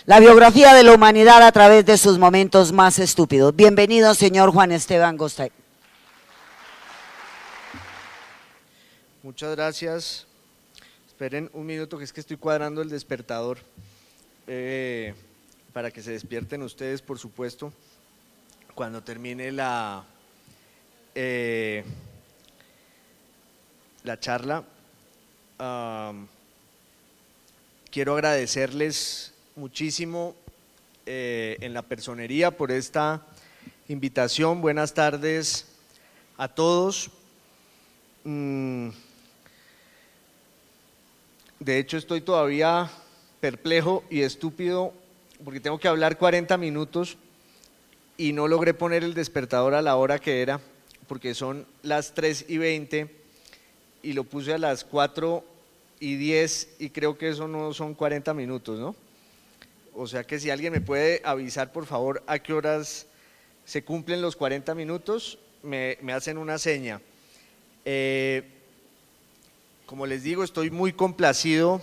La biografía de la humanidad a través de sus momentos más estúpidos. Bienvenido, señor Juan Esteban Gostay. Muchas gracias. Esperen un minuto que es que estoy cuadrando el despertador para que se despierten ustedes, por supuesto, cuando termine la charla. Quiero agradecerles muchísimo en la personería por esta invitación. Buenas tardes a todos. De hecho, estoy todavía perplejo y estúpido porque tengo que hablar 40 minutos y no logré poner el despertador a la hora que era, porque son las 3:20 y lo puse a las 4:10 y creo que eso no son 40 minutos, ¿no? O sea que si alguien me puede avisar, por favor, a qué horas se cumplen los 40 minutos, me hacen una seña. Como les digo, estoy muy complacido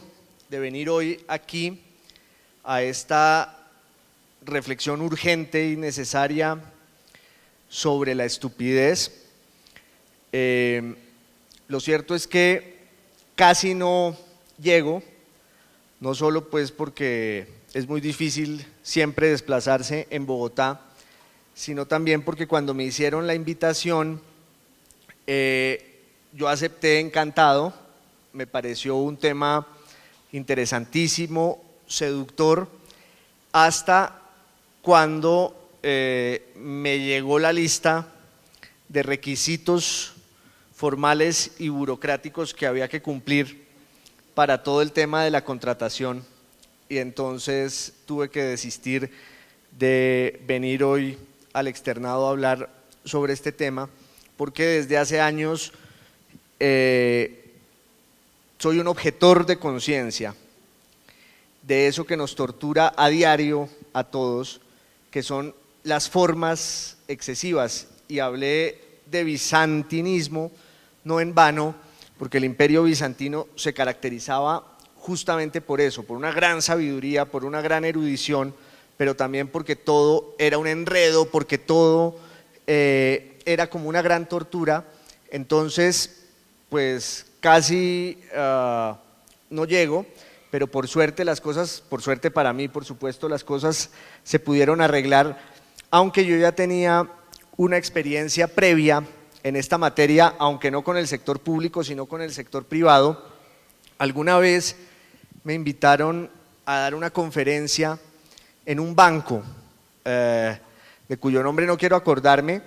de venir hoy aquí a esta reflexión urgente y necesaria sobre la estupidez. Lo cierto es que casi no llego, no solo pues porque es muy difícil siempre desplazarse en Bogotá, sino también porque cuando me hicieron la invitación, yo acepté encantado. Me pareció un tema interesantísimo, seductor, hasta cuando me llegó la lista de requisitos formales y burocráticos que había que cumplir para todo el tema de la contratación, y entonces tuve que desistir de venir hoy al externado a hablar sobre este tema, porque desde hace años soy un objetor de conciencia de eso que nos tortura a diario a todos, que son las formas excesivas. Y hablé de bizantinismo no en vano, porque el imperio bizantino se caracterizaba justamente por eso, por una gran sabiduría, por una gran erudición, pero también porque todo era un enredo, porque todo era como una gran tortura. Entonces, pues casi no llego, pero por suerte las cosas, por suerte para mí, por supuesto, las cosas se pudieron arreglar, aunque yo ya tenía una experiencia previa en esta materia, aunque no con el sector público, sino con el sector privado. Alguna vez me invitaron a dar una conferencia en un banco, de cuyo nombre no quiero acordarme,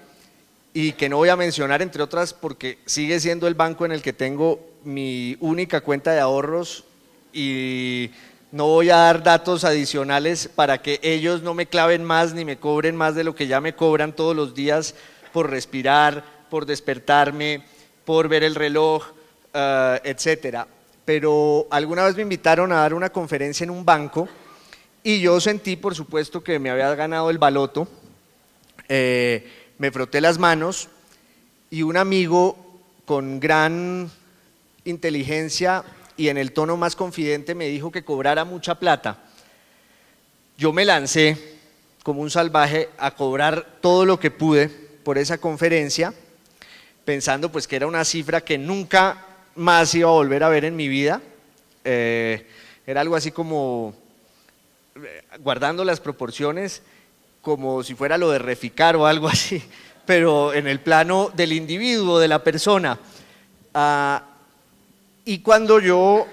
y que no voy a mencionar, entre otras, porque sigue siendo el banco en el que tengo mi única cuenta de ahorros, y no voy a dar datos adicionales para que ellos no me claven más ni me cobren más de lo que ya me cobran todos los días por respirar, por despertarme, por ver el reloj, etcétera. Pero alguna vez me invitaron a dar una conferencia en un banco y yo sentí, por supuesto, que me había ganado el baloto. Me froté las manos y un amigo con gran inteligencia y en el tono más confidente me dijo que cobrara mucha plata. Yo me lancé como un salvaje a cobrar todo lo que pude por esa conferencia, pensando pues que era una cifra que nunca más iba a volver a ver en mi vida. Era algo así como, guardando las proporciones, como si fuera lo de Reficar o algo así, pero en el plano del individuo, de la persona. Y cuando yo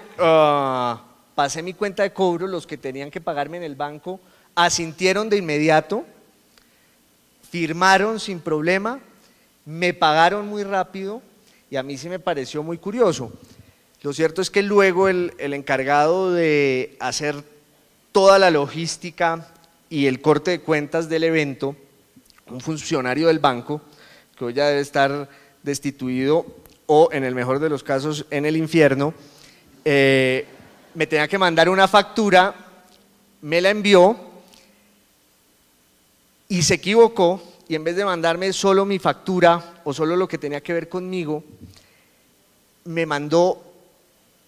pasé mi cuenta de cobro, los que tenían que pagarme en el banco asintieron de inmediato, firmaron sin problema, me pagaron muy rápido y a mí sí me pareció muy curioso. Lo cierto es que luego el encargado de hacer toda la logística y el corte de cuentas del evento, un funcionario del banco, que hoy ya debe estar destituido o en el mejor de los casos en el infierno, me tenía que mandar una factura, me la envió y se equivocó, y en vez de mandarme solo mi factura o solo lo que tenía que ver conmigo, me mandó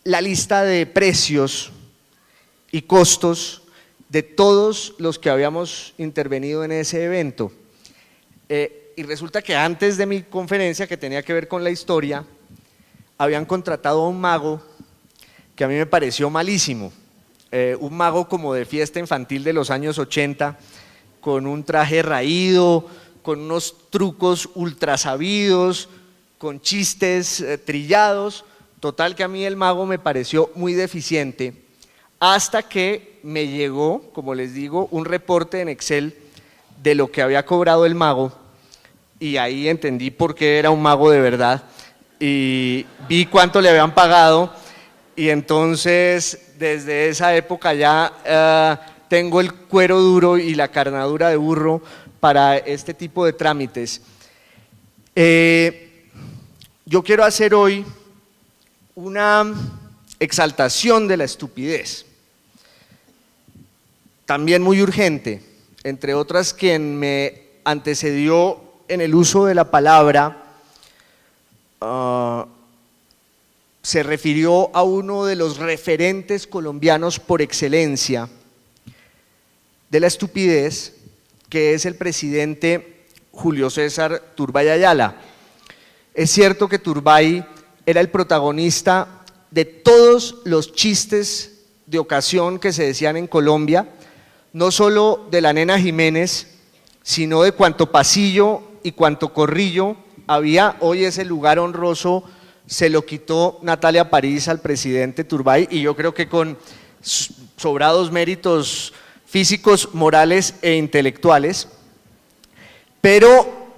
la lista de precios y costos de todos los que habíamos intervenido en ese evento. Y resulta que antes de mi conferencia, que tenía que ver con la historia, habían contratado a un mago que a mí me pareció malísimo, un mago como de fiesta infantil de los años 80, con un traje raído, con unos trucos ultra sabidos, con chistes trillados. Total que a mí el mago me pareció muy deficiente, hasta que me llegó, como les digo, un reporte en Excel de lo que había cobrado el mago, y ahí entendí por qué era un mago de verdad, y vi cuánto le habían pagado, y entonces desde esa época ya tengo el cuero duro y la carnadura de burro para este tipo de trámites. Yo quiero hacer hoy una exaltación de la estupidez, también muy urgente, entre otras quien me antecedió en el uso de la palabra se refirió a uno de los referentes colombianos por excelencia de la estupidez, que es el presidente Julio César Turbay Ayala. Es cierto que Turbay era el protagonista de todos los chistes de ocasión que se decían en Colombia, no solo de la Nena Jiménez, sino de cuanto pasillo y cuanto corrillo había. Hoy ese lugar honroso se lo quitó Natalia París al presidente Turbay, y yo creo que con sobrados méritos físicos, morales e intelectuales. Pero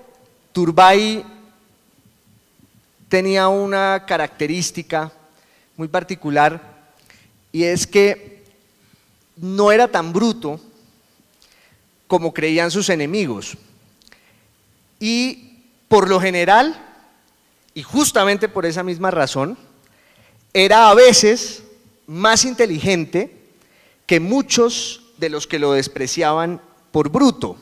Turbay tenía una característica muy particular, y es que no era tan bruto como creían sus enemigos, y por lo general, y justamente por esa misma razón, era a veces más inteligente que muchos de los que lo despreciaban por bruto.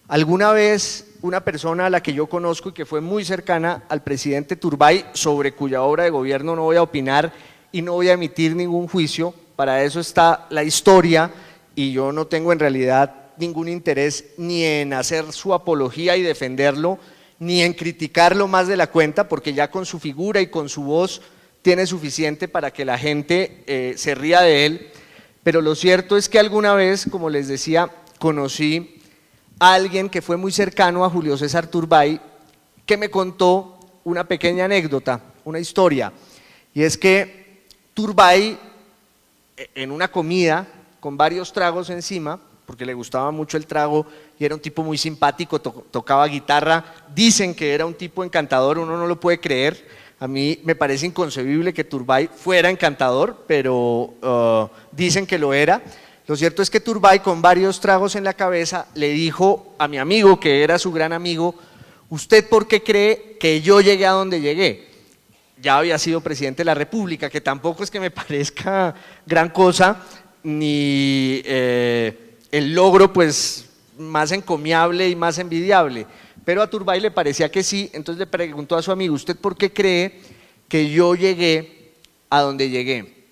Alguna vez una persona a la que yo conozco y que fue muy cercana al presidente Turbay, sobre cuya obra de gobierno no voy a opinar y no voy a emitir ningún juicio, para eso está la historia, y yo no tengo en realidad ningún interés ni en hacer su apología y defenderlo, ni en criticarlo más de la cuenta, porque ya con su figura y con su voz tiene suficiente para que la gente se ría de él. Pero lo cierto es que alguna vez, como les decía, conocí a alguien que fue muy cercano a Julio César Turbay, que me contó una pequeña anécdota, una historia, y es que Turbay, en una comida con varios tragos encima, porque le gustaba mucho el trago y era un tipo muy simpático, tocaba guitarra, dicen que era un tipo encantador, uno no lo puede creer. A mí me parece inconcebible que Turbay fuera encantador, pero dicen que lo era. Lo cierto es que Turbay, con varios tragos en la cabeza, le dijo a mi amigo, que era su gran amigo: ¿usted por qué cree que yo llegué a donde llegué? Ya había sido presidente de la República, que tampoco es que me parezca gran cosa, ni el logro pues más encomiable y más envidiable, pero a Turbay le parecía que sí. Entonces le preguntó a su amigo: ¿usted por qué cree que yo llegué a donde llegué?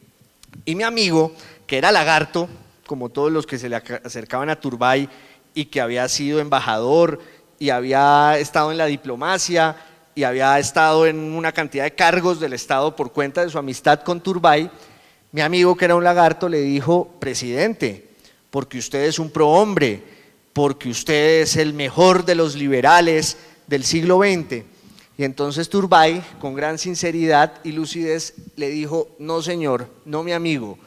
Y mi amigo, que era lagarto, como todos los que se le acercaban a Turbay, y que había sido embajador y había estado en la diplomacia y había estado en una cantidad de cargos del Estado por cuenta de su amistad con Turbay, mi amigo, que era un lagarto, le dijo: presidente, porque usted es un prohombre, porque usted es el mejor de los liberales del siglo XX. Y entonces Turbay, con gran sinceridad y lucidez, le dijo: no señor, no mi amigo,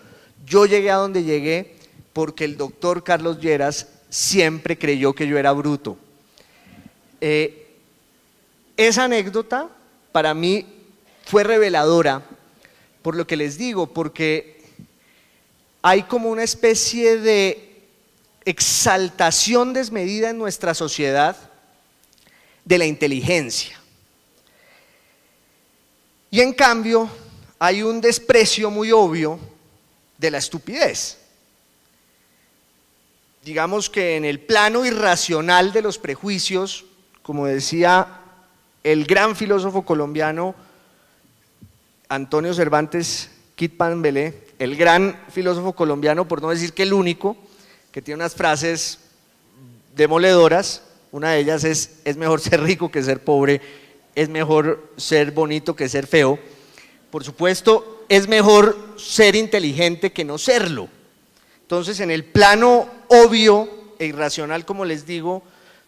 yo llegué a donde llegué porque el doctor Carlos Lleras siempre creyó que yo era bruto. Esa anécdota para mí fue reveladora, por lo que les digo, porque hay como una especie de exaltación desmedida en nuestra sociedad de la inteligencia, y en cambio hay un desprecio muy obvio de la estupidez. Digamos que en el plano irracional de los prejuicios, como decía el gran filósofo colombiano Antonio Cervantes Quit Pambelé, el gran filósofo colombiano, por no decir que el único, que tiene unas frases demoledoras. Una de ellas es mejor ser rico que ser pobre, es mejor ser bonito que ser feo. Por supuesto, es mejor ser inteligente que no serlo. Entonces, en el plano obvio e irracional, como les digo,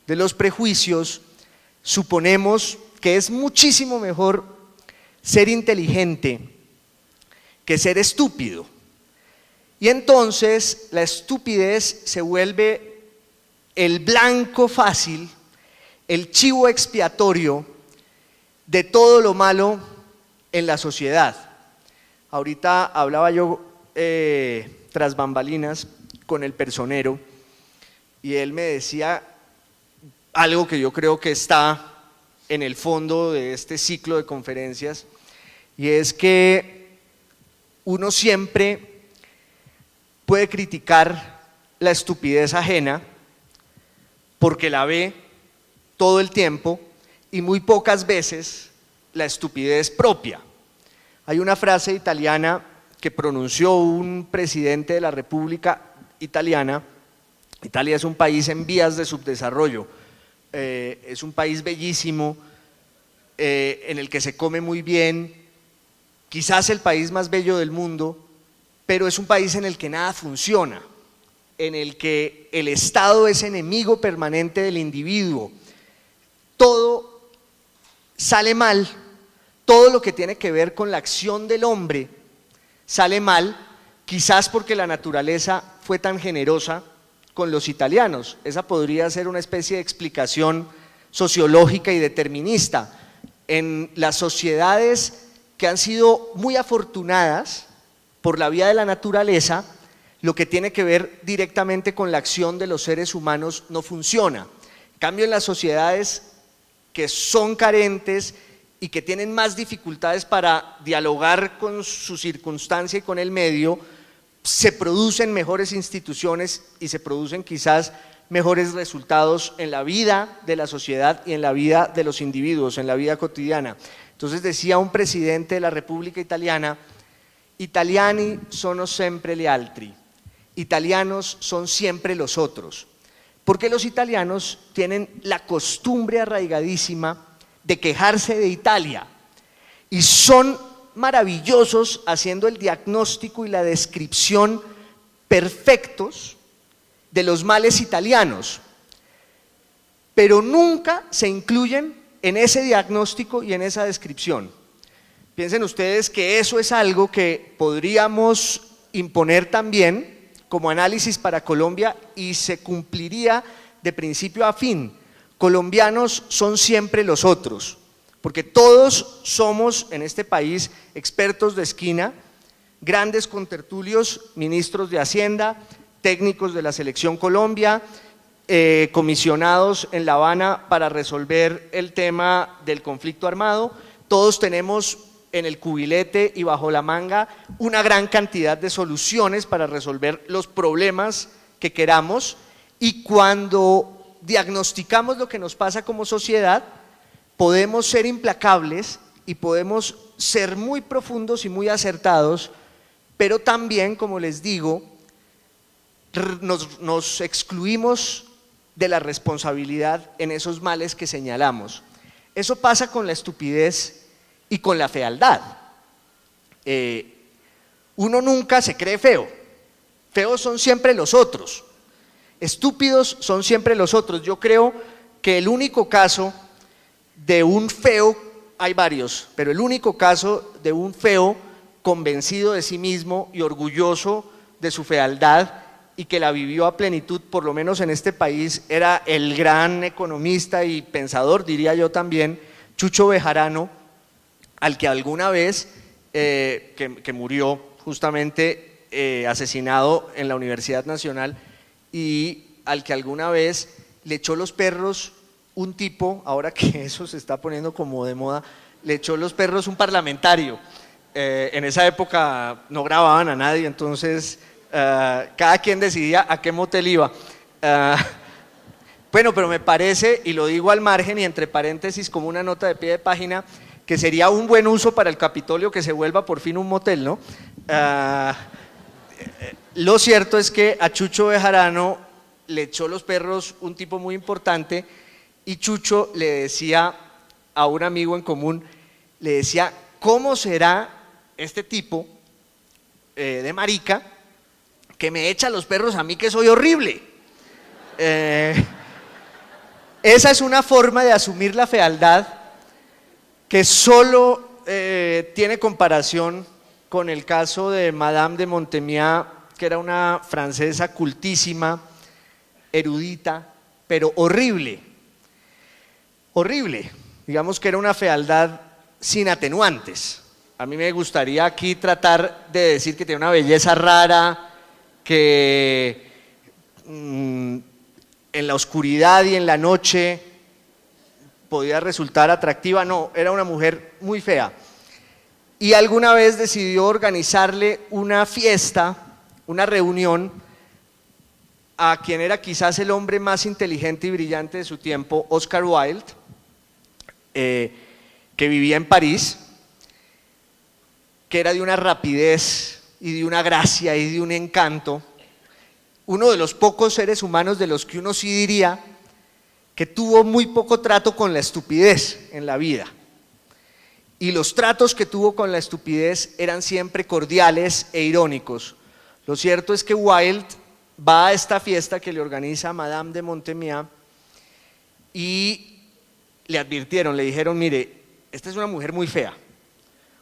de los prejuicios, suponemos que es muchísimo mejor ser inteligente que ser estúpido. Y entonces la estupidez se vuelve el blanco fácil, el chivo expiatorio de todo lo malo en la sociedad. Ahorita hablaba yo tras bambalinas con el personero y él me decía algo que yo creo que está en el fondo de este ciclo de conferencias, y es que uno siempre puede criticar la estupidez ajena porque la ve todo el tiempo y muy pocas veces la estupidez propia. Hay una frase italiana que pronunció un presidente de la República Italiana. Italia es un país en vías de subdesarrollo, es un país bellísimo, en el que se come muy bien, quizás el país más bello del mundo, pero es un país en el que nada funciona, en el que el Estado es enemigo permanente del individuo. Todo sale mal, todo lo que tiene que ver con la acción del hombre sale mal, quizás porque la naturaleza fue tan generosa con los italianos. Esa podría ser una especie de explicación sociológica y determinista. En las sociedades que han sido muy afortunadas por la vía de la naturaleza, lo que tiene que ver directamente con la acción de los seres humanos no funciona. En cambio, en las sociedades que son carentes y que tienen más dificultades para dialogar con su circunstancia y con el medio, se producen mejores instituciones y se producen quizás mejores resultados en la vida de la sociedad y en la vida de los individuos, en la vida cotidiana. Entonces decía un presidente de la República Italiana: italiani sono sempre gli altri, italianos son siempre los otros, porque los italianos tienen la costumbre arraigadísima de quejarse de Italia y son maravillosos haciendo el diagnóstico y la descripción perfectos de los males italianos, pero nunca se incluyen en ese diagnóstico y en esa descripción. Piensen ustedes que eso es algo que podríamos imponer también como análisis para Colombia y se cumpliría de principio a fin. Colombianos son siempre los otros, porque todos somos en este país expertos de esquina, grandes contertulios, ministros de Hacienda, técnicos de la Selección Colombia, comisionados en La Habana para resolver el tema del conflicto armado. Todos tenemos en el cubilete y bajo la manga una gran cantidad de soluciones para resolver los problemas que queramos, y cuando diagnosticamos lo que nos pasa como sociedad, podemos ser implacables y podemos ser muy profundos y muy acertados, pero también, como les digo, nos excluimos de la responsabilidad en esos males que señalamos. Eso pasa con la estupidez y con la fealdad. Uno nunca se cree feo, feos son siempre los otros, estúpidos son siempre los otros. Yo creo que el único caso de un feo, hay varios, pero el único caso de un feo convencido de sí mismo y orgulloso de su fealdad y que la vivió a plenitud, por lo menos en este país, era el gran economista y pensador, diría yo también, Chucho Bejarano, al que alguna vez, que murió justamente asesinado en la Universidad Nacional, y al que alguna vez le echó los perros un tipo, ahora que eso se está poniendo como de moda, le echó los perros un parlamentario. En esa época no grababan a nadie, entonces cada quien decidía a qué motel iba. Bueno, pero me parece, y lo digo al margen y entre paréntesis como una nota de pie de página, que sería un buen uso para el Capitolio que se vuelva por fin un motel, ¿no? lo cierto es que a Chucho Bejarano le echó los perros un tipo muy importante y Chucho le decía a un amigo en común, le decía, ¿cómo será este tipo de marica que me echa los perros a mí que soy horrible? Esa es una forma de asumir la fealdad que solo tiene comparación con el caso de Madame de Montemias, que era una francesa cultísima, erudita, pero horrible, horrible. Digamos que era una fealdad sin atenuantes. A mí me gustaría aquí tratar de decir que tiene una belleza rara, que en la oscuridad y en la noche podía resultar atractiva. No, era una mujer muy fea. Y alguna vez decidió organizarle una fiesta, una reunión, a quien era quizás el hombre más inteligente y brillante de su tiempo, Oscar Wilde, que vivía en París, que era de una rapidez y de una gracia y de un encanto, uno de los pocos seres humanos de los que uno sí diría que tuvo muy poco trato con la estupidez en la vida. Y los tratos que tuvo con la estupidez eran siempre cordiales e irónicos. Lo cierto es que Wilde va a esta fiesta que le organiza Madame de Montemias y le advirtieron, le dijeron, mire, esta es una mujer muy fea,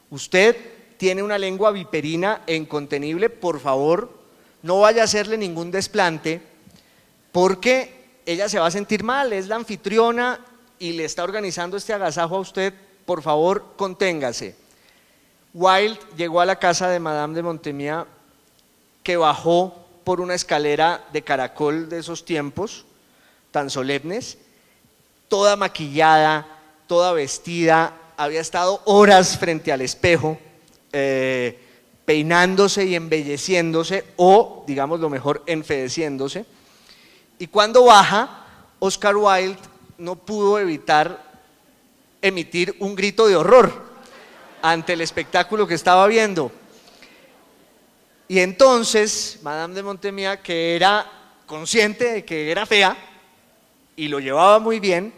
usted tiene una lengua viperina e incontenible, por favor, no vaya a hacerle ningún desplante, porque ella se va a sentir mal, es la anfitriona y le está organizando este agasajo a usted, por favor, conténgase. Wilde llegó a la casa de Madame de Montemias, que bajó por una escalera de caracol de esos tiempos tan solemnes, toda maquillada, toda vestida, había estado horas frente al espejo, peinándose y embelleciéndose, o, digamos lo mejor, enfeeciéndose. Y cuando baja, Oscar Wilde no pudo evitar emitir un grito de horror ante el espectáculo que estaba viendo. Y entonces, Madame de Montemias, que era consciente de que era fea, y lo llevaba muy bien,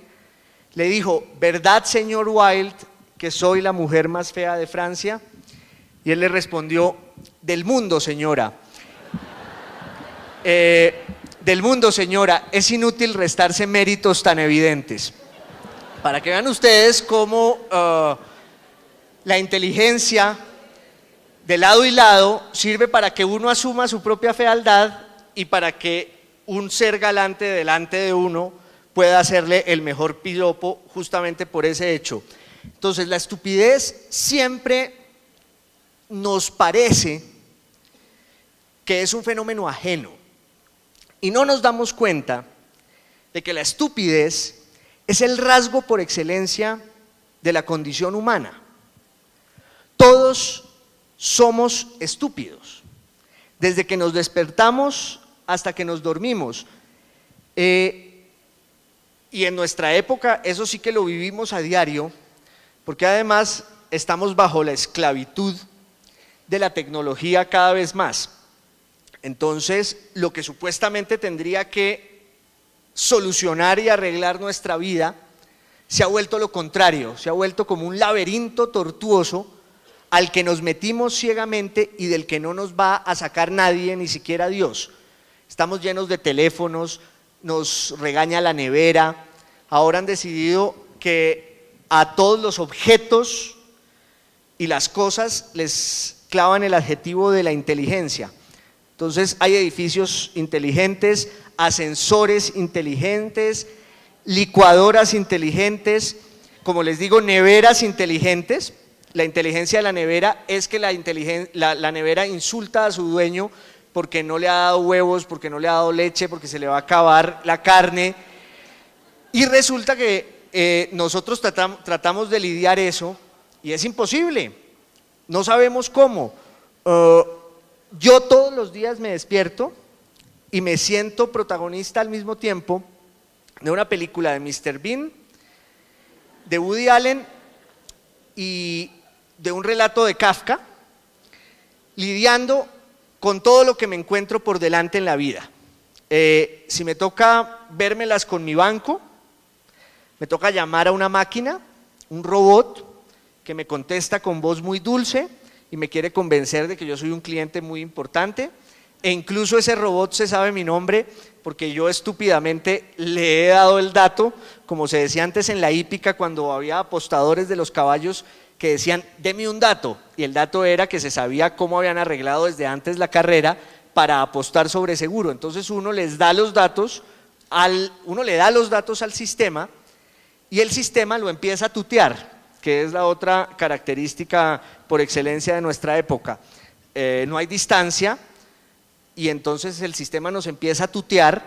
le dijo, ¿verdad, señor Wilde, que soy la mujer más fea de Francia? Y él le respondió, del mundo, señora. Del mundo, señora, es inútil restarse méritos tan evidentes. Para que vean ustedes cómo la inteligencia de lado y lado sirve para que uno asuma su propia fealdad y para que un ser galante delante de uno pueda hacerle el mejor piropo justamente por ese hecho. Entonces, la estupidez siempre nos parece que es un fenómeno ajeno y no nos damos cuenta de que la estupidez es el rasgo por excelencia de la condición humana. Todos somos estúpidos, desde que nos despertamos hasta que nos dormimos. Y en nuestra época eso sí que lo vivimos a diario, porque además estamos bajo la esclavitud de la tecnología cada vez más. Entonces, lo que supuestamente tendría que solucionar y arreglar nuestra vida se ha vuelto lo contrario, se ha vuelto como un laberinto tortuoso al que nos metimos ciegamente y del que no nos va a sacar nadie, ni siquiera Dios. Estamos llenos de teléfonos, nos regaña la nevera, ahora han decidido que a todos los objetos y las cosas les clavan el adjetivo de la inteligencia. Entonces hay edificios inteligentes, ascensores inteligentes, licuadoras inteligentes, como les digo, neveras inteligentes. La inteligencia de la nevera es que la nevera insulta a su dueño porque no le ha dado huevos, porque no le ha dado leche, porque se le va a acabar la carne. Y resulta que nosotros tratamos de lidiar eso y es imposible, no sabemos cómo. Yo todos los días me despierto y me siento protagonista al mismo tiempo de una película de Mr. Bean, de Woody Allen y de un relato de Kafka, lidiando con todo lo que me encuentro por delante en la vida. Si me toca vérmelas con mi banco, me toca llamar a una máquina, un robot, que me contesta con voz muy dulce y me quiere convencer de que yo soy un cliente muy importante, e incluso ese robot se sabe mi nombre porque yo estúpidamente le he dado el dato, como se decía antes en la hípica cuando había apostadores de los caballos que decían, deme un dato, y el dato era que se sabía cómo habían arreglado desde antes la carrera para apostar sobre seguro. Entonces uno le da los datos al sistema y el sistema lo empieza a tutear, que es la otra característica por excelencia de nuestra época. No hay distancia y entonces el sistema nos empieza a tutear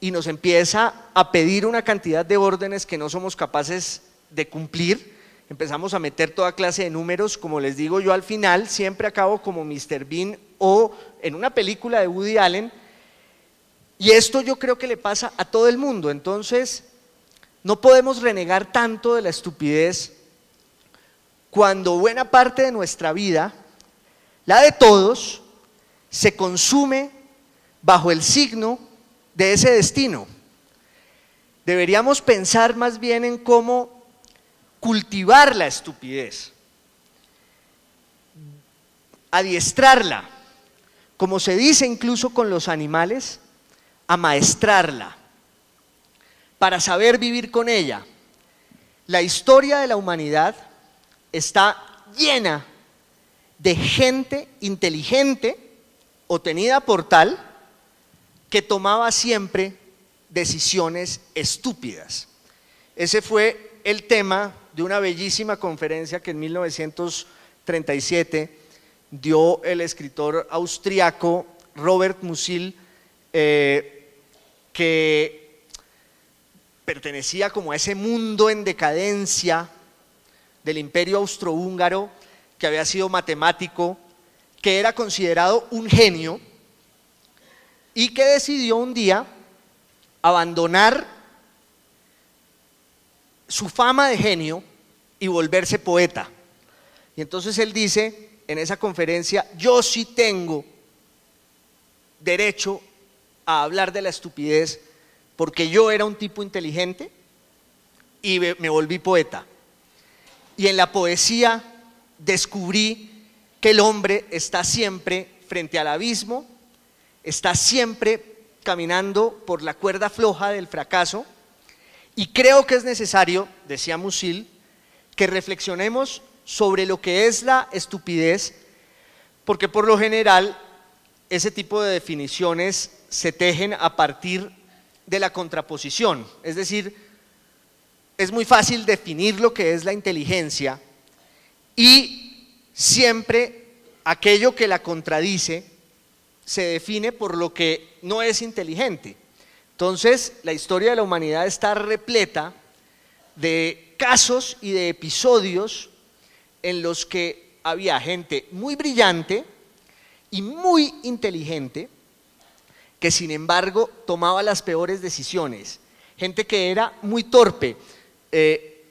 y nos empieza a pedir una cantidad de órdenes que no somos capaces de cumplir. Empezamos a meter toda clase de números, como les digo yo, al final siempre acabo como Mr. Bean o en una película de Woody Allen, y esto yo creo que le pasa a todo el mundo. Entonces no podemos renegar tanto de la estupidez cuando buena parte de nuestra vida, la de todos, se consume bajo el signo de ese destino. Deberíamos pensar más bien en cómo cultivar la estupidez, adiestrarla, como se dice incluso con los animales, amaestrarla, para saber vivir con ella. La historia de la humanidad está llena de gente inteligente o tenida por tal que tomaba siempre decisiones estúpidas. Ese fue el tema de una bellísima conferencia que en 1937 dio el escritor austriaco Robert Musil, que pertenecía como a ese mundo en decadencia del Imperio Austrohúngaro, que había sido matemático, que era considerado un genio y que decidió un día abandonar su fama de genio y volverse poeta. Y entonces él dice en esa conferencia, yo sí tengo derecho a hablar de la estupidez porque yo era un tipo inteligente y me volví poeta. Y en la poesía descubrí que el hombre está siempre frente al abismo, está siempre caminando por la cuerda floja del fracaso. Y creo que es necesario, decía Musil, que reflexionemos sobre lo que es la estupidez, porque por lo general ese tipo de definiciones se tejen a partir de la contraposición. Es decir, es muy fácil definir lo que es la inteligencia y siempre aquello que la contradice se define por lo que no es inteligente. Entonces, la historia de la humanidad está repleta de casos y de episodios en los que había gente muy brillante y muy inteligente que sin embargo tomaba las peores decisiones, gente que era muy torpe.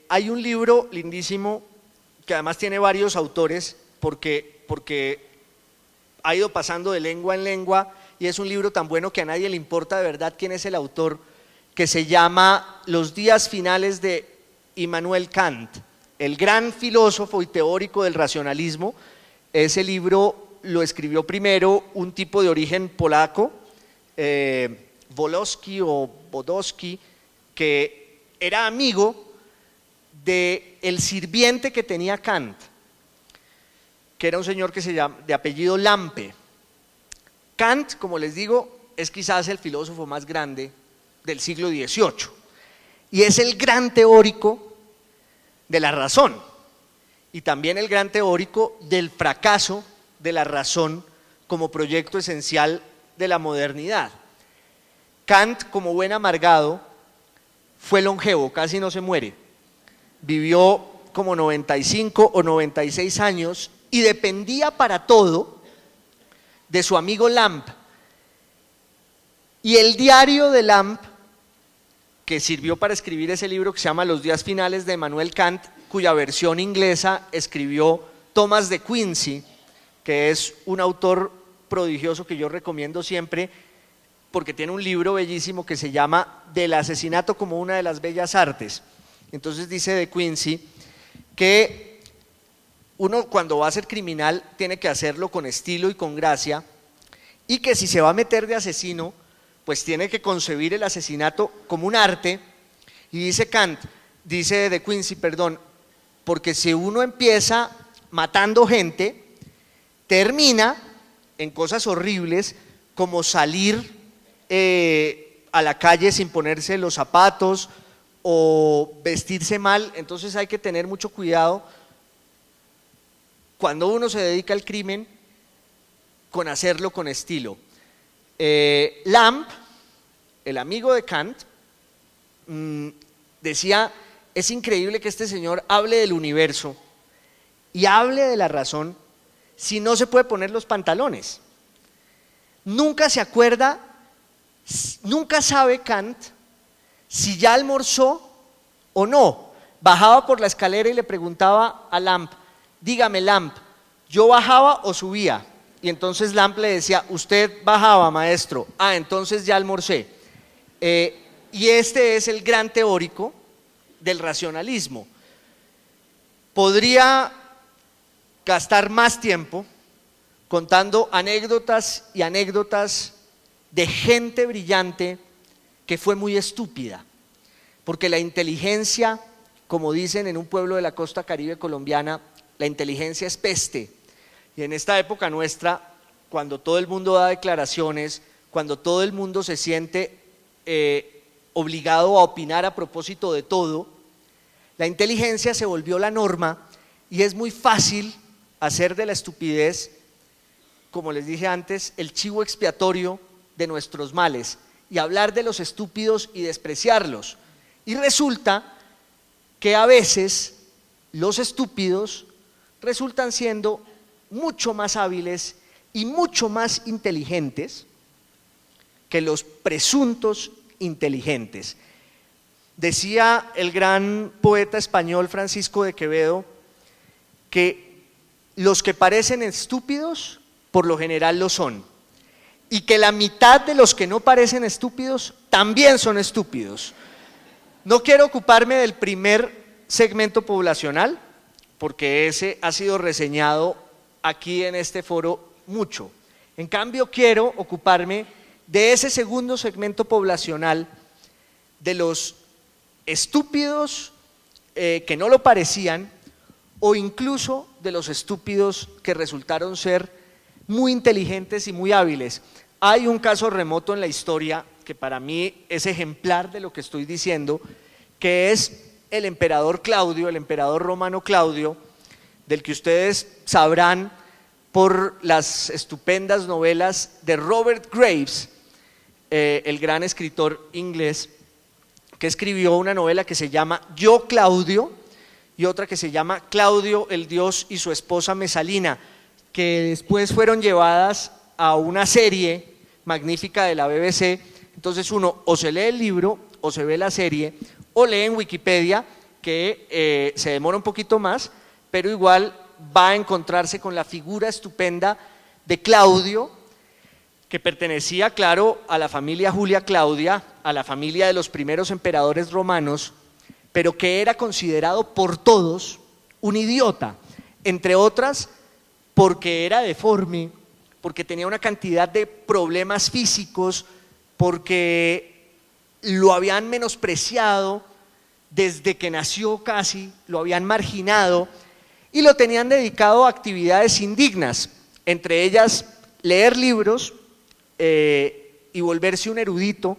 Hay un libro lindísimo que además tiene varios autores porque ha ido pasando de lengua en lengua y es un libro tan bueno que a nadie le importa de verdad quién es el autor, que se llama Los días finales de Immanuel Kant, el gran filósofo y teórico del racionalismo. Ese libro lo escribió primero un tipo de origen polaco, Wolowski o Bodowski, que era amigo del sirviente que tenía Kant, que era un señor que se llama de apellido Lampe. Kant, como les digo, es quizás el filósofo más grande del siglo XVIII y es el gran teórico de la razón y también el gran teórico del fracaso de la razón como proyecto esencial de la modernidad. Kant, como buen amargado, fue longevo, casi no se muere, vivió como 95 o 96 años y dependía para todo de su amigo Lampe. Y el diario de Lampe, que sirvió para escribir ese libro que se llama Los días finales de Immanuel Kant, cuya versión inglesa escribió Thomas de Quincey, que es un autor prodigioso que yo recomiendo siempre, porque tiene un libro bellísimo que se llama Del asesinato como una de las bellas artes. Entonces dice De Quincey que uno cuando va a ser criminal tiene que hacerlo con estilo y con gracia, y que si se va a meter de asesino, pues tiene que concebir el asesinato como un arte. Y dice De Quincey, porque si uno empieza matando gente, termina en cosas horribles como salir a la calle sin ponerse los zapatos o vestirse mal. Entonces hay que tener mucho cuidado cuando uno se dedica al crimen con hacerlo con estilo. Lamb, el amigo de Kant, decía: es increíble que este señor hable del universo y hable de la razón si no se puede poner los pantalones. Nunca se acuerda, nunca sabe Kant si ya almorzó o no. Bajaba por la escalera y le preguntaba a Lamb: dígame, Lamb, ¿yo bajaba o subía? Y entonces Lamb le decía: usted bajaba, maestro. Entonces ya almorcé. Y este es el gran teórico del racionalismo. Podría gastar más tiempo contando anécdotas y anécdotas de gente brillante que fue muy estúpida, porque la inteligencia, como dicen en un pueblo de la costa caribe colombiana, la inteligencia es peste. Y en esta época nuestra, cuando todo el mundo da declaraciones, cuando todo el mundo se siente obligado a opinar a propósito de todo, la inteligencia se volvió la norma y es muy fácil hacer de la estupidez, como les dije antes, el chivo expiatorio de nuestros males, y hablar de los estúpidos y despreciarlos. Y resulta que a veces los estúpidos resultan siendo mucho más hábiles y mucho más inteligentes que los presuntos inteligentes. Decía el gran poeta español Francisco de Quevedo que los que parecen estúpidos por lo general lo son, y que la mitad de los que no parecen estúpidos también son estúpidos. No quiero ocuparme del primer segmento poblacional, porque ese ha sido reseñado aquí en este foro mucho. En cambio, quiero ocuparme de ese segundo segmento poblacional, de los estúpidos que no lo parecían, o incluso de los estúpidos que resultaron ser muy inteligentes y muy hábiles. Hay un caso remoto en la historia que para mí es ejemplar de lo que estoy diciendo, que es el emperador Claudio, el emperador romano Claudio, del que ustedes sabrán por las estupendas novelas de Robert Graves, el gran escritor inglés, que escribió una novela que se llama Yo, Claudio, y otra que se llama Claudio el Dios y su esposa Mesalina, que después fueron llevadas a una serie magnífica de la BBC. Entonces uno o se lee el libro o se ve la serie, o lee en Wikipedia, que se demora un poquito más, pero igual va a encontrarse con la figura estupenda de Claudio, que pertenecía, claro, a la familia Julia Claudia, a la familia de los primeros emperadores romanos, pero que era considerado por todos un idiota, entre otras porque era deforme, porque tenía una cantidad de problemas físicos, porque lo habían menospreciado desde que nació, casi lo habían marginado y lo tenían dedicado a actividades indignas, entre ellas leer libros y volverse un erudito,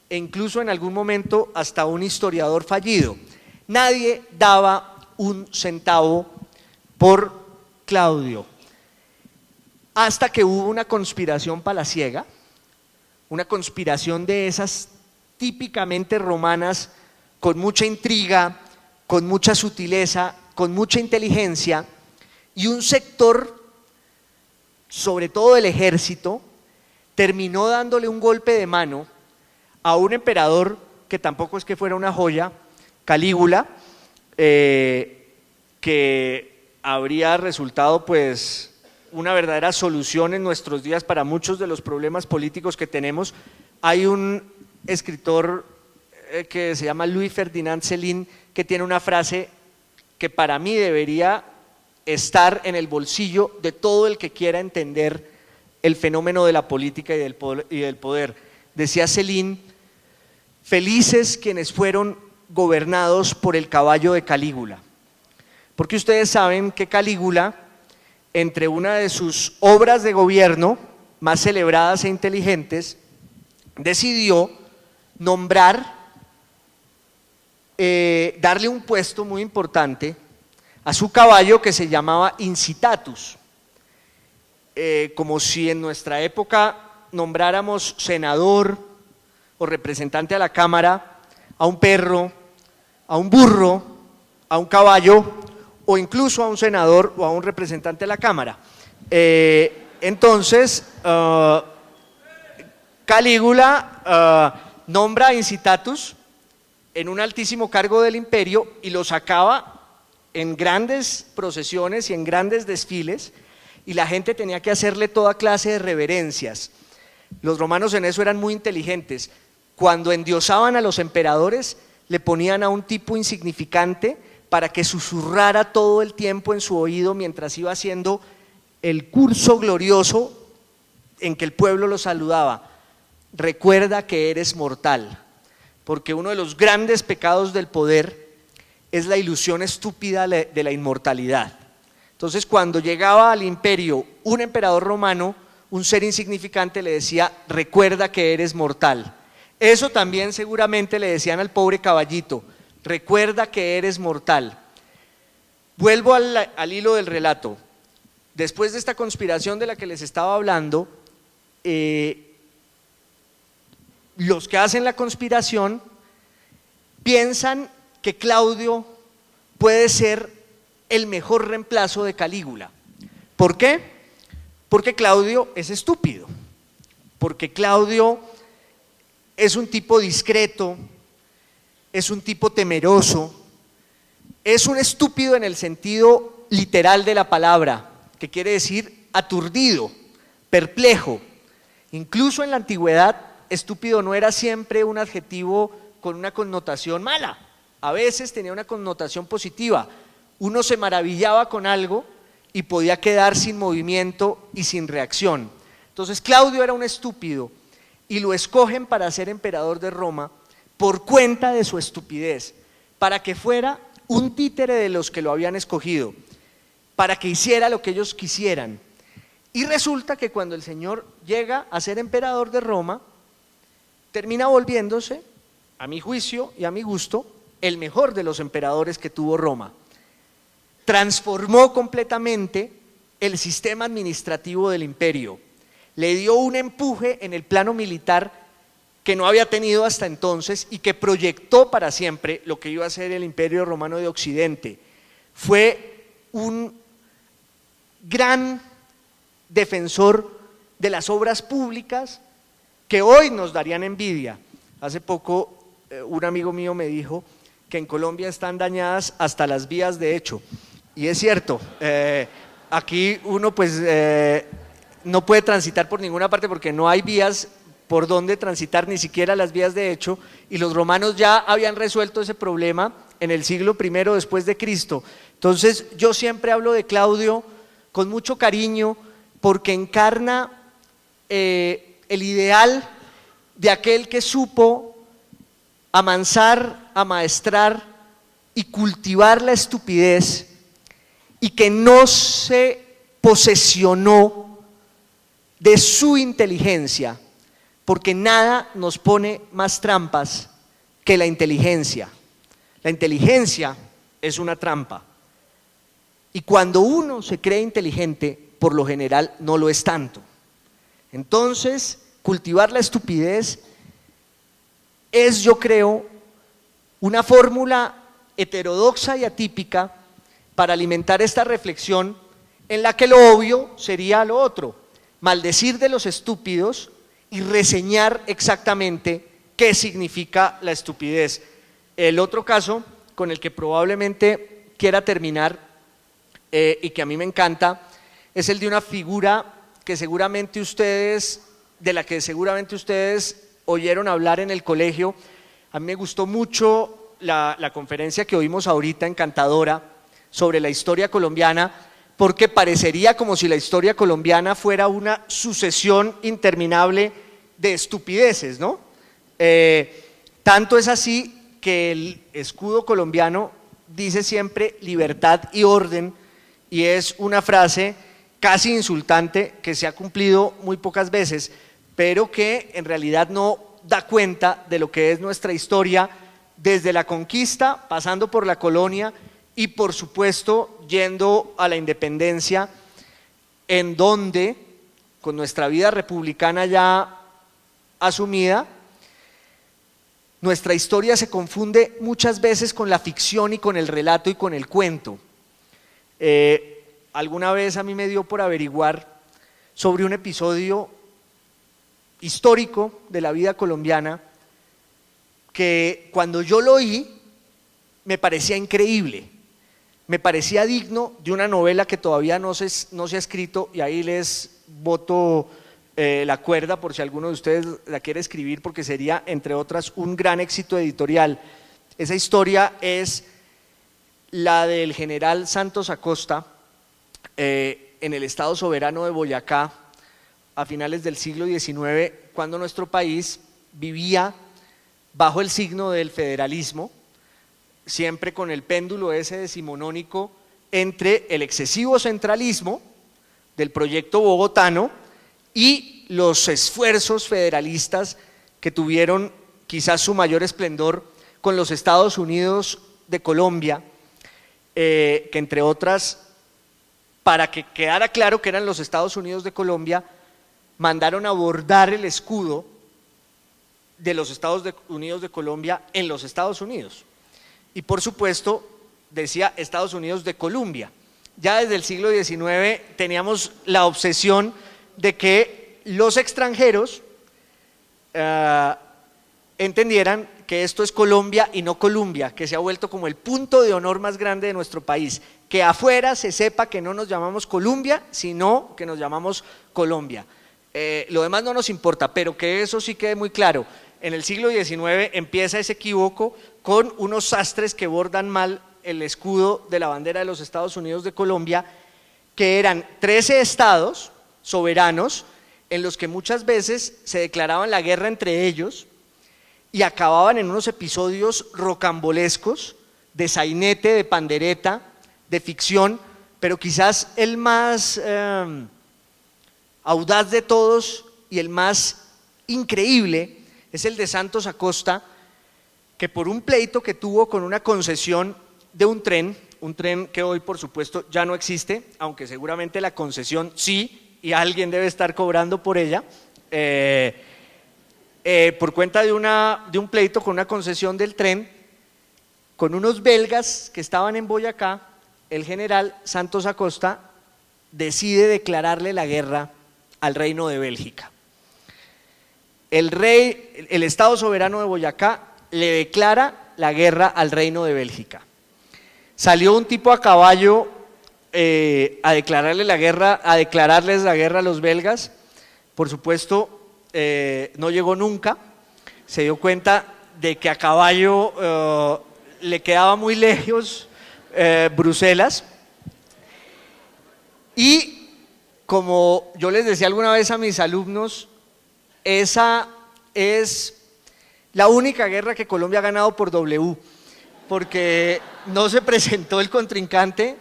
e incluso en algún momento hasta un historiador fallido. Nadie daba un centavo por Claudio, hasta que hubo una conspiración palaciega, una conspiración de esas típicamente romanas, con mucha intriga, con mucha sutileza, con mucha inteligencia, y un sector, sobre todo del ejército, terminó dándole un golpe de mano a un emperador que tampoco es que fuera una joya, Calígula, que habría resultado pues una verdadera solución en nuestros días para muchos de los problemas políticos que tenemos. Hay un escritor que se llama Louis Ferdinand Céline, que tiene una frase que para mí debería estar en el bolsillo de todo el que quiera entender el fenómeno de la política y del poder. Decía Céline: felices quienes fueron gobernados por el caballo de Calígula. Porque ustedes saben que Calígula, entre una de sus obras de gobierno más celebradas e inteligentes, decidió nombrar, darle un puesto muy importante a su caballo que se llamaba Incitatus, como si en nuestra época nombráramos senador o representante a la Cámara a un perro, a un burro, a un caballo o incluso a un senador o a un representante de la Cámara. Entonces, Calígula nombra a Incitatus en un altísimo cargo del imperio y lo sacaba en grandes procesiones y en grandes desfiles, y la gente tenía que hacerle toda clase de reverencias. Los romanos en eso eran muy inteligentes. Cuando endiosaban a los emperadores, le ponían a un tipo insignificante para que susurrara todo el tiempo en su oído mientras iba haciendo el curso glorioso en que el pueblo lo saludaba: recuerda que eres mortal. Porque uno de los grandes pecados del poder es la ilusión estúpida de la inmortalidad. Entonces, cuando llegaba al imperio un emperador romano, un ser insignificante le decía: recuerda que eres mortal. Eso también seguramente le decían al pobre caballito: recuerda que eres mortal. Vuelvo al hilo del relato. Después de esta conspiración de la que les estaba hablando, los que hacen la conspiración piensan que Claudio puede ser el mejor reemplazo de Calígula. ¿Por qué? Porque Claudio es estúpido, porque Claudio es un tipo discreto, es un tipo temeroso, es un estúpido en el sentido literal de la palabra, que quiere decir aturdido, perplejo. Incluso en la antigüedad, estúpido no era siempre un adjetivo con una connotación mala, a veces tenía una connotación positiva. Uno se maravillaba con algo y podía quedar sin movimiento y sin reacción. Entonces Claudio era un estúpido y lo escogen para ser emperador de Roma por cuenta de su estupidez, para que fuera un títere de los que lo habían escogido, para que hiciera lo que ellos quisieran. Y resulta que cuando el señor llega a ser emperador de Roma, termina volviéndose, a mi juicio y a mi gusto, el mejor de los emperadores que tuvo Roma. Transformó completamente el sistema administrativo del imperio, le dio un empuje en el plano militar que no había tenido hasta entonces y que proyectó para siempre lo que iba a ser el Imperio Romano de Occidente. Fue un gran defensor de las obras públicas que hoy nos darían envidia. Hace poco un amigo mío me dijo que en Colombia están dañadas hasta las vías de hecho, y es cierto. Aquí uno pues no puede transitar por ninguna parte porque no hay vías por donde transitar, ni siquiera las vías de hecho, y los romanos ya habían resuelto ese problema en el siglo I después de Cristo. Entonces yo siempre hablo de Claudio con mucho cariño porque encarna el ideal de aquel que supo amansar, amaestrar y cultivar la estupidez y que no se posesionó de su inteligencia, porque nada nos pone más trampas que la inteligencia. La inteligencia es una trampa y cuando uno se cree inteligente, por lo general no lo es tanto. Entonces, cultivar la estupidez es, yo creo, una fórmula heterodoxa y atípica para alimentar esta reflexión en la que lo obvio sería lo otro: maldecir de los estúpidos y reseñar exactamente qué significa la estupidez. El otro caso con el que probablemente quiera terminar y que a mí me encanta es el de una figura que seguramente ustedes, de la que seguramente ustedes oyeron hablar en el colegio. A mí me gustó mucho la conferencia que oímos ahorita, encantadora, sobre la historia colombiana, porque parecería como si la historia colombiana fuera una sucesión interminable de estupideces, ¿no? Tanto es así que el escudo colombiano dice siempre libertad y orden, y es una frase casi insultante que se ha cumplido muy pocas veces, pero que en realidad no da cuenta de lo que es nuestra historia desde la conquista, pasando por la colonia y por supuesto yendo a la independencia, en donde con nuestra vida republicana ya asumida, nuestra historia se confunde muchas veces con la ficción y con el relato y con el cuento. Alguna vez a mí me dio por averiguar sobre un episodio histórico de la vida colombiana que cuando yo lo oí me parecía increíble, me parecía digno de una novela que todavía no se ha escrito, y ahí les boto la cuerda por si alguno de ustedes la quiere escribir, porque sería, entre otras, un gran éxito editorial. Esa historia es la del general Santos Acosta en el Estado Soberano de Boyacá a finales del siglo XIX, cuando nuestro país vivía bajo el signo del federalismo, siempre con el péndulo ese decimonónico entre el excesivo centralismo del proyecto bogotano y los esfuerzos federalistas que tuvieron quizás su mayor esplendor con los Estados Unidos de Colombia, que entre otras, para que quedara claro que eran los Estados Unidos de Colombia, mandaron a bordar el escudo de los Estados Unidos de Colombia en los Estados Unidos. Y por supuesto decía Estados Unidos de Colombia. Ya desde el siglo XIX teníamos la obsesión de que los extranjeros entendieran que esto es Colombia y no Columbia, que se ha vuelto como el punto de honor más grande de nuestro país, que afuera se sepa que no nos llamamos Colombia, sino que nos llamamos Colombia. Lo demás no nos importa, pero que eso sí quede muy claro. En el siglo XIX empieza ese equívoco con unos sastres que bordan mal el escudo de la bandera de los Estados Unidos de Colombia, que eran 13 estados soberanos en los que muchas veces se declaraban la guerra entre ellos y acababan en unos episodios rocambolescos de sainete, de pandereta, de ficción, pero quizás el más audaz de todos y el más increíble es el de Santos Acosta, que por un pleito que tuvo con una concesión de un tren que hoy por supuesto ya no existe, aunque seguramente la concesión sí, y alguien debe estar cobrando por ella, por cuenta de un pleito con una concesión del tren, con unos belgas que estaban en Boyacá, el general Santos Acosta decide declararle la guerra al Reino de Bélgica. El Estado Soberano de Boyacá le declara la guerra al Reino de Bélgica. Salió un tipo a caballo a declararles la guerra a los belgas. Por supuesto, no llegó nunca. Se dio cuenta de que a caballo le quedaba muy lejos Bruselas. Y como yo les decía alguna vez a mis alumnos, esa es la única guerra que Colombia ha ganado por W, porque no se presentó el contrincante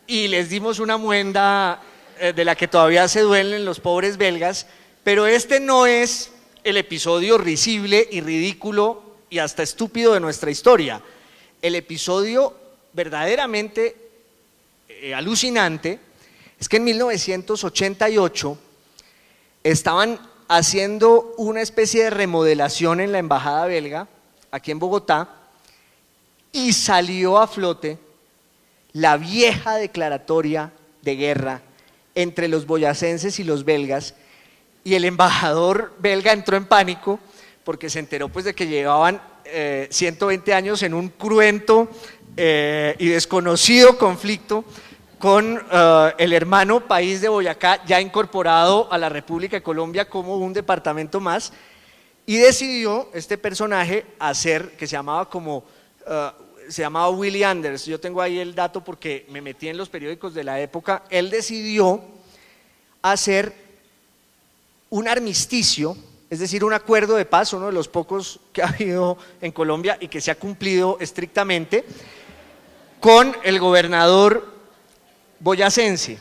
y les dimos una muenda de la que todavía se duelen los pobres belgas, pero este no es el episodio risible y ridículo y hasta estúpido de nuestra historia. El episodio verdaderamente alucinante es que en 1988 estaban haciendo una especie de remodelación en la embajada belga, aquí en Bogotá, y salió a flote la vieja declaratoria de guerra entre los boyacenses y los belgas, y el embajador belga entró en pánico porque se enteró pues de que llevaban 120 años en un cruento y desconocido conflicto con el hermano país de Boyacá, ya incorporado a la República de Colombia como un departamento más, y decidió este personaje hacer, que se llamaba Willie Anders. Yo tengo ahí el dato porque me metí en los periódicos de la época. Él decidió hacer un armisticio, es decir, un acuerdo de paz, uno de los pocos que ha habido en Colombia y que se ha cumplido estrictamente, con el gobernador boyacense.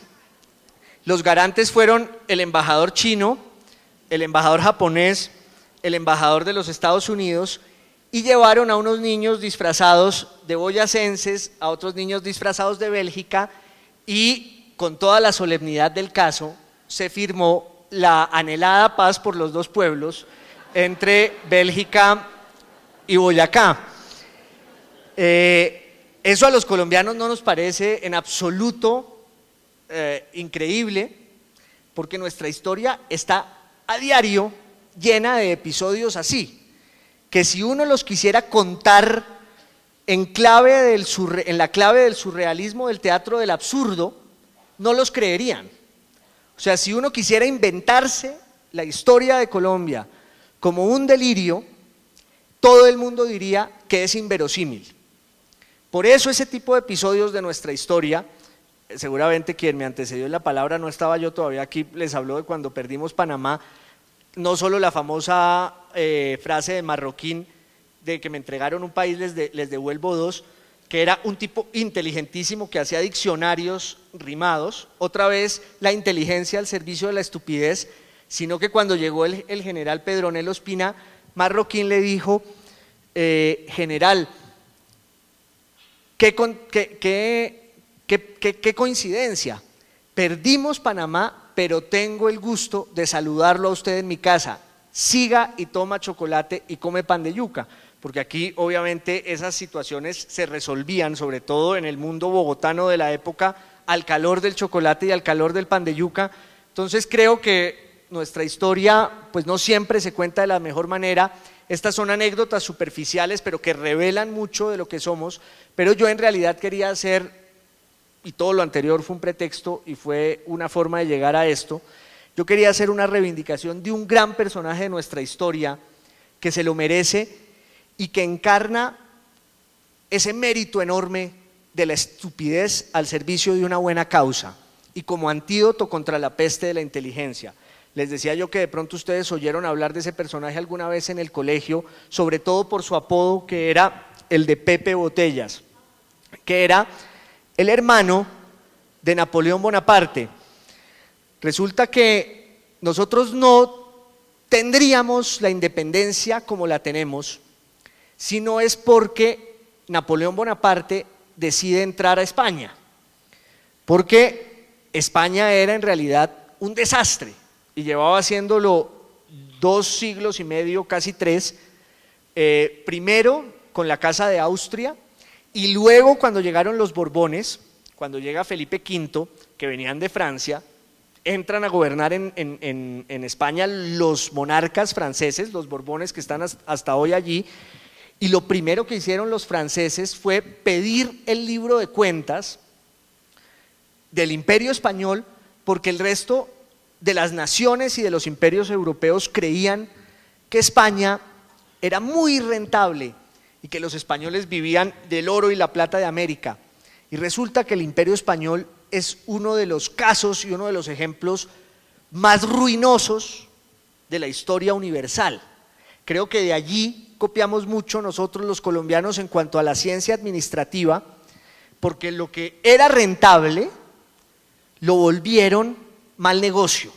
Los garantes fueron el embajador chino, el embajador japonés, el embajador de los Estados Unidos, y llevaron a unos niños disfrazados de boyacenses, a otros niños disfrazados de Bélgica, y con toda la solemnidad del caso se firmó la anhelada paz por los dos pueblos entre Bélgica y Boyacá. Eso a los colombianos no nos parece en absoluto increíble, porque nuestra historia está a diario llena de episodios así, que si uno los quisiera contar en la clave del surrealismo, del teatro del absurdo, no los creerían. O sea, si uno quisiera inventarse la historia de Colombia como un delirio, todo el mundo diría que es inverosímil. Por eso ese tipo de episodios de nuestra historia, seguramente quien me antecedió en la palabra, no estaba yo todavía aquí, les habló de cuando perdimos Panamá, no solo la famosa frase de Marroquín de que me entregaron un país, les devuelvo dos, que era un tipo inteligentísimo que hacía diccionarios rimados, otra vez la inteligencia al servicio de la estupidez, sino que cuando llegó el general Pedronel Ospina, Marroquín le dijo, general, qué coincidencia, perdimos Panamá, pero tengo el gusto de saludarlo a usted en mi casa, siga y toma chocolate y come pan de yuca, porque aquí obviamente esas situaciones se resolvían, sobre todo en el mundo bogotano de la época, al calor del chocolate y al calor del pan de yuca. Entonces creo que nuestra historia pues no siempre se cuenta de la mejor manera. Estas son anécdotas superficiales, pero que revelan mucho de lo que somos, pero yo en realidad quería hacer, y todo lo anterior fue un pretexto y fue una forma de llegar a esto, yo quería hacer una reivindicación de un gran personaje de nuestra historia que se lo merece y que encarna ese mérito enorme de la estupidez al servicio de una buena causa y como antídoto contra la peste de la inteligencia. Les decía yo que de pronto ustedes oyeron hablar de ese personaje alguna vez en el colegio, sobre todo por su apodo, que era el de Pepe Botellas, que era el hermano de Napoleón Bonaparte. Resulta que nosotros no tendríamos la independencia como la tenemos si no es porque Napoleón Bonaparte decide entrar a España, porque España era en realidad un desastre y llevaba haciéndolo 2 siglos y medio, casi 3, primero con la Casa de Austria y luego cuando llegaron los Borbones, cuando llega Felipe V, que venían de Francia, entran a gobernar en España los monarcas franceses, los Borbones que están hasta hoy allí, y lo primero que hicieron los franceses fue pedir el libro de cuentas del Imperio Español, porque el resto de las naciones y de los imperios europeos creían que España era muy rentable y que los españoles vivían del oro y la plata de América. Y resulta que el Imperio Español es uno de los casos y uno de los ejemplos más ruinosos de la historia universal. Creo que de allí copiamos mucho nosotros los colombianos en cuanto a la ciencia administrativa, porque lo que era rentable lo volvieron mal negocio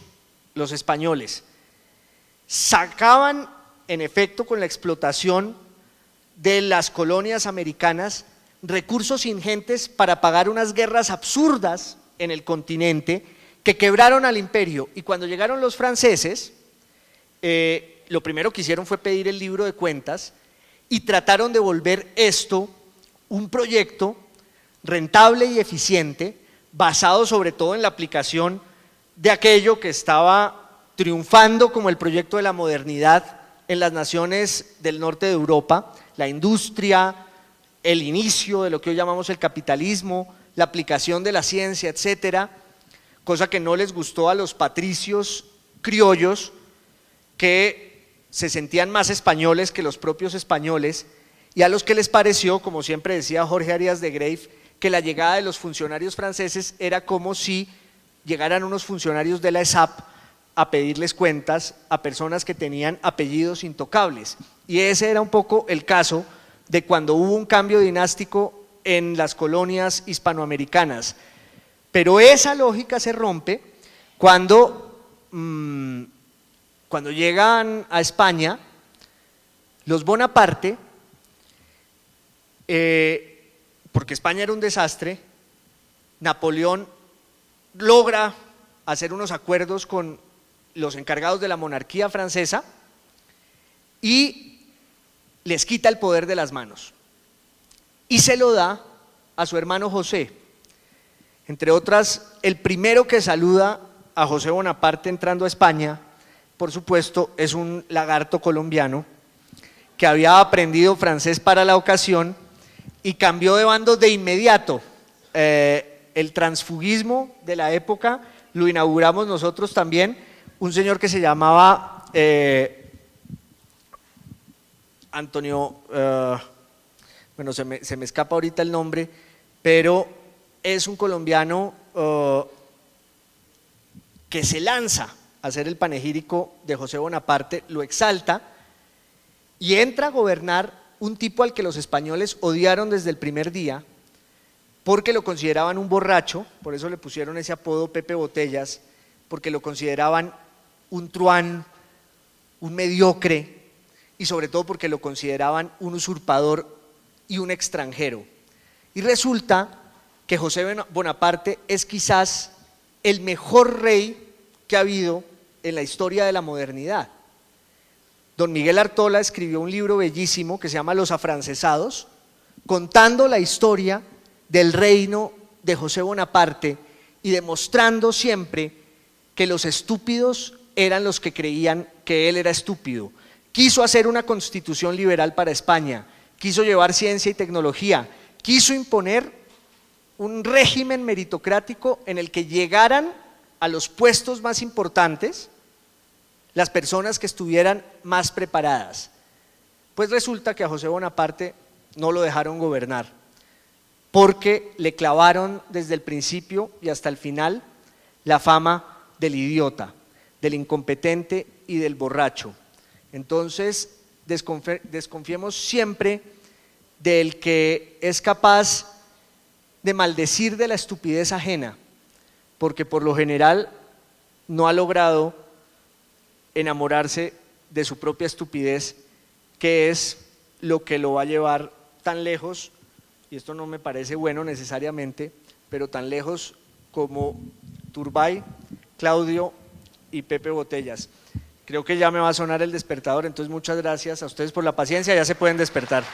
los españoles. Sacaban, en efecto, con la explotación de las colonias americanas, recursos ingentes para pagar unas guerras absurdas en el continente que quebraron al imperio. Y cuando llegaron los franceses, lo primero que hicieron fue pedir el libro de cuentas y trataron de volver esto un proyecto rentable y eficiente, basado sobre todo en la aplicación de aquello que estaba triunfando como el proyecto de la modernidad en las naciones del norte de Europa, la industria, el inicio de lo que hoy llamamos el capitalismo, la aplicación de la ciencia, etcétera, cosa que no les gustó a los patricios criollos que se sentían más españoles que los propios españoles y a los que les pareció, como siempre decía Jorge Arias de Greif, que la llegada de los funcionarios franceses era como si llegaran unos funcionarios de la ESAP a pedirles cuentas a personas que tenían apellidos intocables. Y ese era un poco el caso de cuando hubo un cambio dinástico en las colonias hispanoamericanas. Pero esa lógica se rompe cuando llegan a España los Bonaparte, porque España era un desastre. Napoleón logra hacer unos acuerdos con los encargados de la monarquía francesa y les quita el poder de las manos y se lo da a su hermano José. Entre otras, el primero que saluda a José Bonaparte entrando a España, por supuesto, es un lagarto colombiano que había aprendido francés para la ocasión y cambió de bando de inmediato. El transfugismo de la época lo inauguramos nosotros también, un señor que se llamaba Antonio, bueno, se me escapa ahorita el nombre, pero es un colombiano que se lanza a hacer el panegírico de José Bonaparte, lo exalta y entra a gobernar un tipo al que los españoles odiaron desde el primer día porque lo consideraban un borracho, por eso le pusieron ese apodo Pepe Botellas, porque lo consideraban un truán, un mediocre y sobre todo porque lo consideraban un usurpador y un extranjero. Y resulta que José Bonaparte es quizás el mejor rey que ha habido en la historia de la modernidad. Don Miguel Artola escribió un libro bellísimo que se llama Los Afrancesados, contando la historia del reino de José Bonaparte y demostrando siempre que los estúpidos eran los que creían que él era estúpido. Quiso hacer una constitución liberal para España, quiso llevar ciencia y tecnología, quiso imponer un régimen meritocrático en el que llegaran a los puestos más importantes las personas que estuvieran más preparadas. Pues resulta que a José Bonaparte no lo dejaron gobernar, porque le clavaron desde el principio y hasta el final la fama del idiota, del incompetente y del borracho. Entonces, desconfiemos siempre del que es capaz de maldecir de la estupidez ajena, porque por lo general no ha logrado enamorarse de su propia estupidez, que es lo que lo va a llevar tan lejos, y esto no me parece bueno necesariamente, pero tan lejos como Turbay, Claudio y Pepe Botellas. Creo que ya me va a sonar el despertador, entonces muchas gracias a ustedes por la paciencia, ya se pueden despertar.